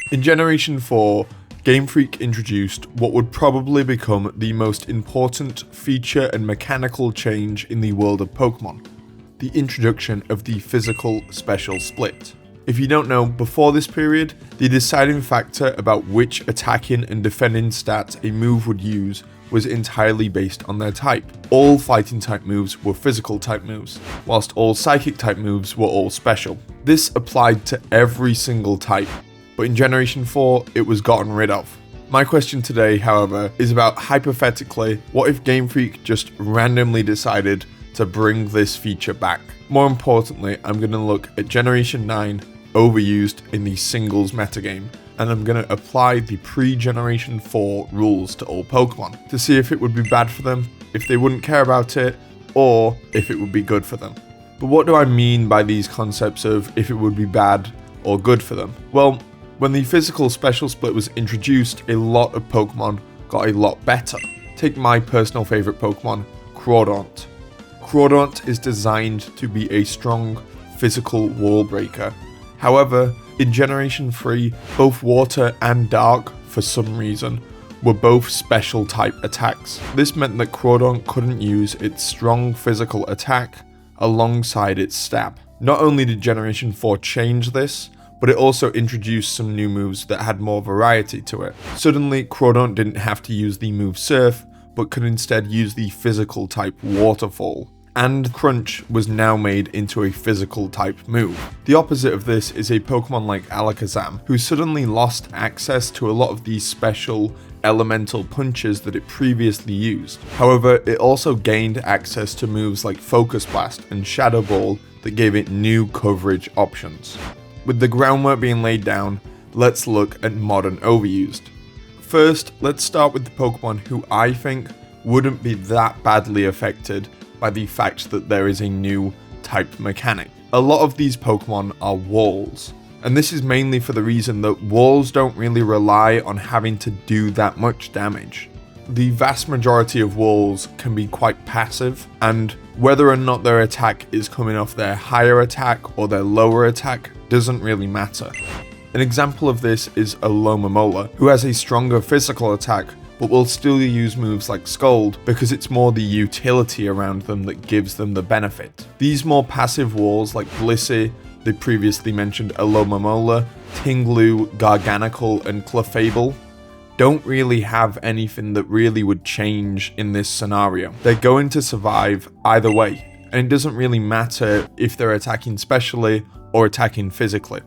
In Generation 4, Game Freak introduced what would probably become the most important feature and mechanical change in the world of Pokémon: the introduction of the physical special split. If you don't know, before this period, the deciding factor about which attacking and defending stats a move would use was entirely based on their type. All fighting type moves were physical type moves, whilst all psychic type moves were all special. This applied to every single type, but in Generation 4, it was gotten rid of. My question today, however, is about hypothetically, what if Game Freak just randomly decided to bring this feature back? More importantly, I'm going to look at Generation 9 overused in the singles metagame, and I'm going to apply the pre-Generation 4 rules to all Pokemon to see if it would be bad for them, if they wouldn't care about it, or if it would be good for them. But what do I mean by these concepts of if it would be bad or good for them? Well, when the physical special split was introduced, a lot of Pokemon got a lot better. Take my personal favourite Pokemon, Crawdaunt. Crawdaunt is designed to be a strong physical wall breaker. However, in Generation 3, both Water and Dark, for some reason, were both special type attacks. This meant that Crawdaunt couldn't use its strong physical attack alongside its stab. Not only did Generation 4 change this, but it also introduced some new moves that had more variety to it. Suddenly, Crawdaunt didn't have to use the move Surf, but could instead use the physical type Waterfall. And Crunch was now made into a physical type move. The opposite of this is a Pokemon like Alakazam, who suddenly lost access to a lot of these special elemental punches that it previously used. However, it also gained access to moves like Focus Blast and Shadow Ball that gave it new coverage options. With the groundwork being laid down, let's look at modern overused. First, let's start with the Pokemon who I think wouldn't be that badly affected by the fact that there is a new type mechanic. A lot of these Pokemon are walls, and this is mainly for the reason that walls don't really rely on having to do that much damage. The vast majority of walls can be quite passive, and whether or not their attack is coming off their higher attack or their lower attack doesn't really matter. An example of this is a Lomomola, who has a stronger physical attack but will still use moves like Scold because it's more the utility around them that gives them the benefit. These more passive walls like Blissey, the previously mentioned Alomomola, Tinglu, Garganical, and Clefable don't really have anything that really would change in this scenario. They're going to survive either way, and it doesn't really matter if they're attacking specially or attacking physically.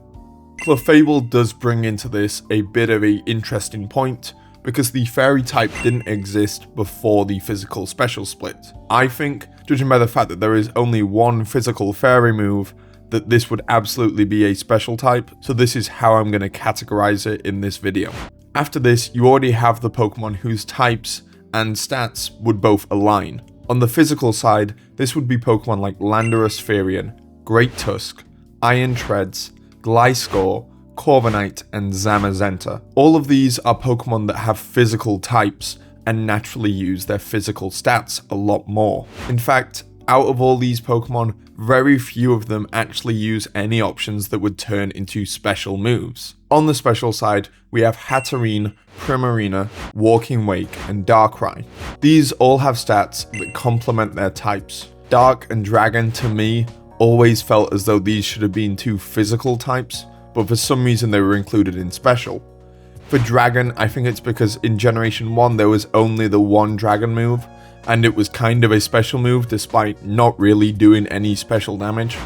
Clefable does bring into this a bit of an interesting point, because the fairy type didn't exist before the physical special split. I think, judging by the fact that there is only one physical fairy move, that this would absolutely be a special type, so this is how I'm going to categorize it in this video. After this, you already have the Pokemon whose types and stats would both align. On the physical side, this would be Pokemon like Landorus Firion, Great Tusk, Iron Treads, Gliscor, Corviknight, and Zamazenta. All of these are Pokemon that have physical types and naturally use their physical stats a lot more. In fact, out of all these Pokemon, very few of them actually use any options that would turn into special moves. On the special side, we have Hatterene, Primarina, Walking Wake, and Darkrai. These all have stats that complement their types. Dark and Dragon, to me, always felt as though these should have been two physical types, but for some reason they were included in special. For Dragon, I think it's because in Generation 1 there was only the one Dragon move, and it was kind of a special move despite not really doing any special damage.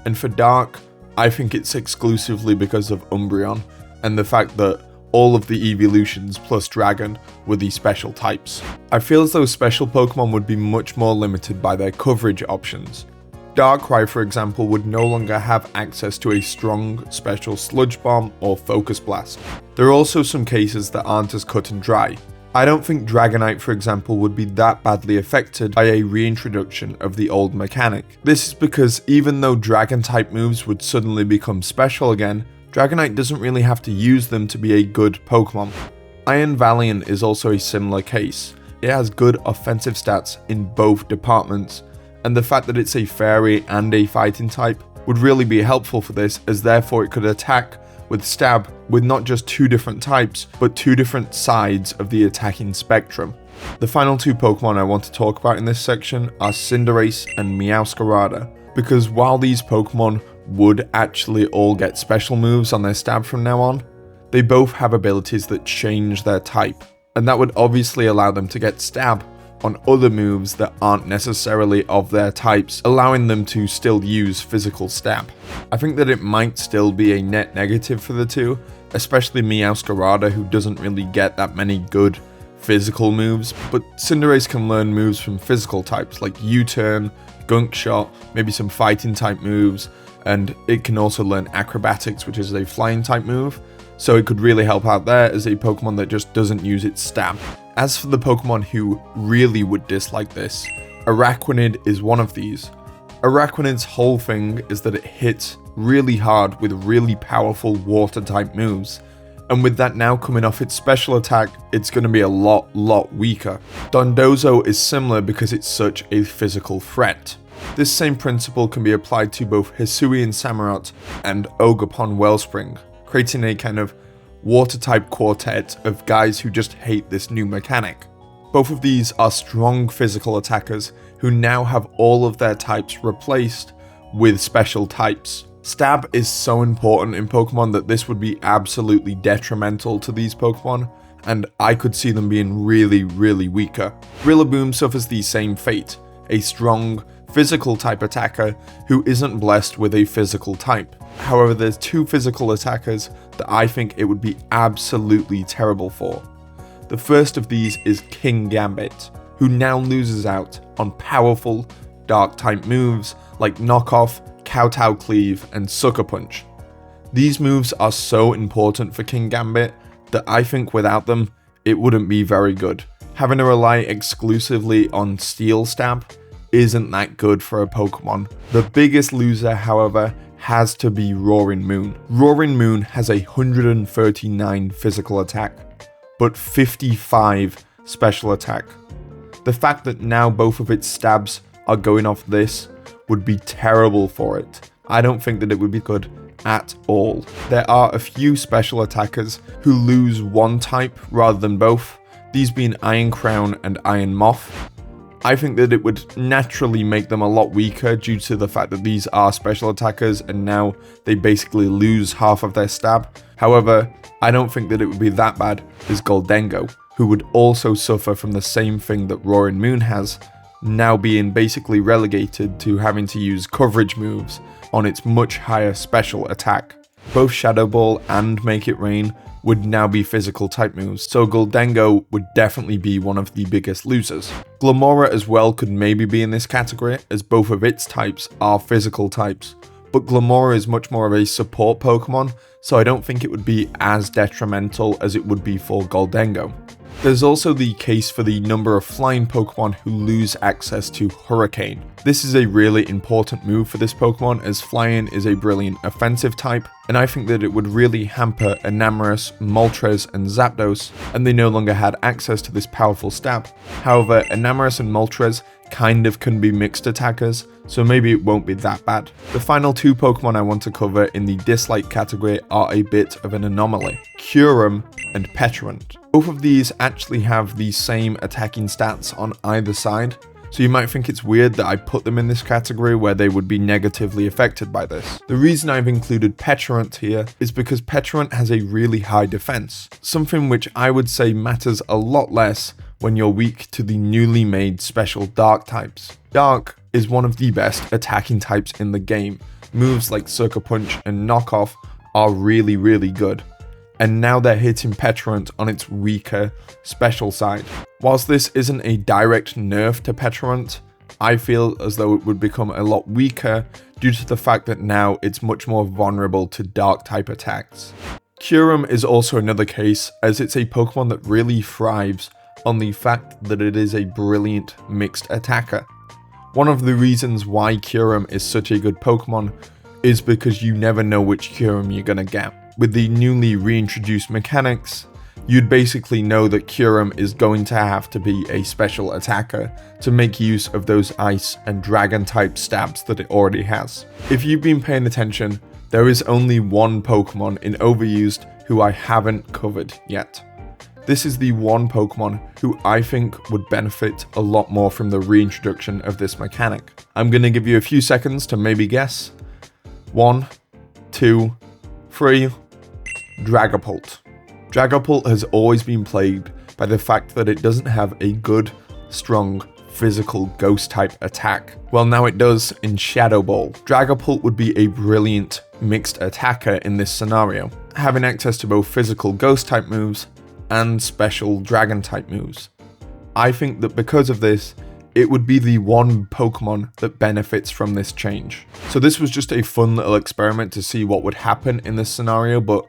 And for Dark, I think it's exclusively because of Umbreon, and the fact that all of the evolutions plus Dragon were the special types. I feel as though special Pokemon would be much more limited by their coverage options. Darkrai, for example, would no longer have access to a strong special Sludge Bomb or Focus Blast. There are also some cases that aren't as cut and dry. I don't think Dragonite, for example, would be that badly affected by a reintroduction of the old mechanic. This is because even though Dragon-type moves would suddenly become special again, Dragonite doesn't really have to use them to be a good Pokemon. Iron Valiant is also a similar case. It has good offensive stats in both departments, and the fact that it's a fairy and a fighting type would really be helpful for this, as therefore it could attack with Stab with not just 2 different types, but 2 different sides of the attacking spectrum. The final 2 Pokemon I want to talk about in this section are Cinderace and Meowscarada, because while these Pokemon would actually all get special moves on their Stab from now on, they both have abilities that change their type, and that would obviously allow them to get Stab on other moves that aren't necessarily of their types, allowing them to still use physical Stab. I think that it might still be a net negative for the 2, especially Meowscarada, who doesn't really get that many good physical moves, but Cinderace can learn moves from physical types like U-turn, Gunk Shot, maybe some fighting type moves, and it can also learn Acrobatics, which is a flying type move, so it could really help out there as a Pokemon that just doesn't use its Stab. As for the Pokemon who really would dislike this, Araquanid is one of these. Araquanid's whole thing is that it hits really hard with really powerful water type moves, and with that now coming off its special attack, it's going to be a lot weaker. Dondozo is similar because it's such a physical threat. This same principle can be applied to both Hisuian Samurott and Ogerpon Wellspring, creating a kind of water-type quartet of guys who just hate this new mechanic. Both of these are strong physical attackers who now have all of their types replaced with special types. Stab is so important in Pokemon that this would be absolutely detrimental to these Pokemon, and I could see them being really weaker. Rillaboom suffers the same fate, a strong, physical type attacker who isn't blessed with a physical type. However, there's 2 physical attackers that I think it would be absolutely terrible for. The first of these is King Gambit, who now loses out on powerful dark type moves like Knock Off, Kowtow Cleave, and Sucker Punch. These moves are so important for King Gambit that I think without them, it wouldn't be very good. Having to rely exclusively on Steel Stab isn't that good for a Pokemon. The biggest loser, however, has to be Roaring Moon. Roaring Moon has 139 physical attack, but 55 special attack. The fact that now both of its stabs are going off this would be terrible for it. I don't think that it would be good at all. There are a few special attackers who lose one type rather than both, these being Iron Crown and Iron Moth. I think that it would naturally make them a lot weaker due to the fact that these are special attackers and now they basically lose half of their stab. However, I don't think that it would be that bad as Goldengo, who would also suffer from the same thing that Roaring Moon has, now being basically relegated to having to use coverage moves on its much higher special attack. Both Shadow Ball and Make It Rain would now be physical type moves, so Goldengo would definitely be one of the biggest losers. Glimmora as well could maybe be in this category, as both of its types are physical types, but Glimmora is much more of a support Pokemon, so I don't think it would be as detrimental as it would be for Goldengo. There's also the case for the number of flying Pokemon who lose access to Hurricane. This is a really important move for this Pokemon, as flying is a brilliant offensive type, and I think that it would really hamper Enamorus, Moltres, and Zapdos, and they no longer had access to this powerful stab. However, Enamorus and Moltres kind of can be mixed attackers, so maybe it won't be that bad. The final 2 Pokemon I want to cover in the dislike category are a bit of an anomaly: Kyurem and Petulant. Both of these actually have the same attacking stats on either side, so you might think it's weird that I put them in this category where they would be negatively affected by this. The reason I've included Petulant here is because Petulant has a really high defense, something which I would say matters a lot less when you're weak to the newly made special Dark types. Dark is one of the best attacking types in the game. Moves like Sucker Punch and Knock Off are really good, and now they're hitting Petulant on its weaker special side. Whilst this isn't a direct nerf to Petulant, I feel as though it would become a lot weaker due to the fact that now it's much more vulnerable to Dark type attacks. Kyurem is also another case, as it's a Pokemon that really thrives on the fact that it is a brilliant mixed attacker. One of the reasons why Kyurem is such a good Pokemon is because you never know which Kyurem you're gonna get. With the newly reintroduced mechanics, you'd basically know that Kyurem is going to have to be a special attacker to make use of those ice and dragon type stabs that it already has. If you've been paying attention, there is only one Pokemon in Overused who I haven't covered yet. This is the one Pokemon who I think would benefit a lot more from the reintroduction of this mechanic. I'm going to give you a few seconds to maybe guess. 1, 2, 3. Dragapult. Dragapult has always been plagued by the fact that it doesn't have a good, strong, physical ghost type attack. Well, now it does in Shadow Ball. Dragapult would be a brilliant mixed attacker in this scenario, having access to both physical ghost type moves and special dragon type moves. I think that because of this, it would be the one Pokemon that benefits from this change. So this was just a fun little experiment to see what would happen in this scenario, but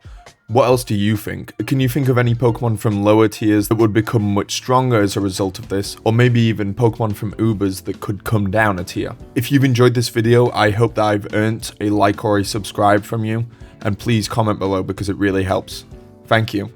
what else do you think? Can you think of any Pokemon from lower tiers that would become much stronger as a result of this? Or maybe even Pokemon from Ubers that could come down a tier? If you've enjoyed this video, I hope that I've earned a like or a subscribe from you, and please comment below because it really helps. Thank you.